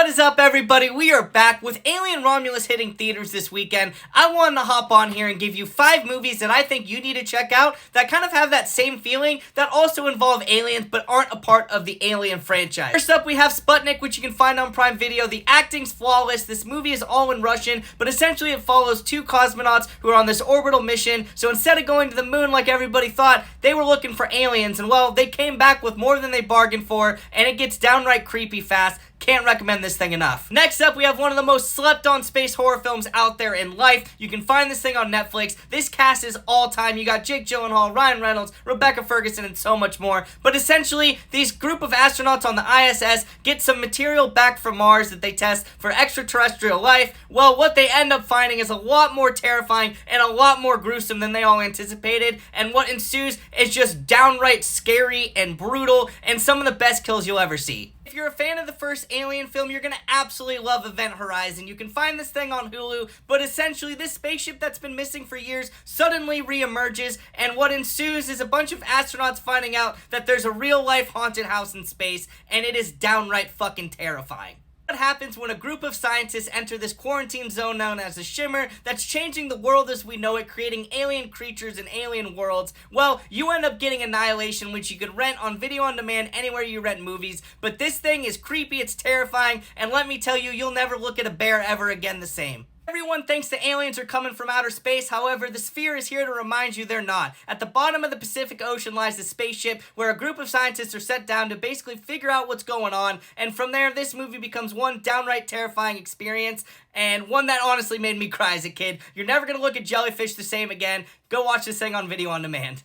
What is up, everybody? We are back with Alien Romulus hitting theaters this weekend. I wanted to hop on here and give you 5 movies that I think you need to check out that kind of have that same feeling that also involve aliens but aren't a part of the Alien franchise. First up, we have Sputnik, which you can find on Prime Video. The acting's flawless. This movie is all in Russian, but essentially it follows 2 cosmonauts who are on this orbital mission. So instead of going to the moon like everybody thought, they were looking for aliens, and well, they came back with more than they bargained for, and it gets downright creepy fast. Can't recommend this thing enough. Next up, we have one of the most slept-on space horror films out there in life. You can find this thing on Netflix. This cast is all-time. You got Jake Gyllenhaal, Ryan Reynolds, Rebecca Ferguson, and so much more. But essentially, these group of astronauts on the ISS get some material back from Mars that they test for extraterrestrial life. Well, what they end up finding is a lot more terrifying and a lot more gruesome than they all anticipated. And what ensues is just downright scary and brutal and some of the best kills you'll ever see. If you're a fan of the first Alien film, you're going to absolutely love Event Horizon. You can find this thing on Hulu, but essentially this spaceship that's been missing for years suddenly reemerges, and what ensues is a bunch of astronauts finding out that there's a real-life haunted house in space, and it is downright fucking terrifying. What happens when a group of scientists enter this quarantine zone known as the Shimmer that's changing the world as we know it, creating alien creatures and alien worlds? Well, you end up getting Annihilation, which you can rent on video on demand anywhere you rent movies. But this thing is creepy, it's terrifying, and let me tell you, you'll never look at a bear ever again the same. Everyone thinks the aliens are coming from outer space. However, the Sphere is here to remind you they're not. At the bottom of the Pacific Ocean lies the spaceship where a group of scientists are set down to basically figure out what's going on. And from there, this movie becomes one downright terrifying experience, and one that honestly made me cry as a kid. You're never going to look at jellyfish the same again. Go watch this thing on video on demand.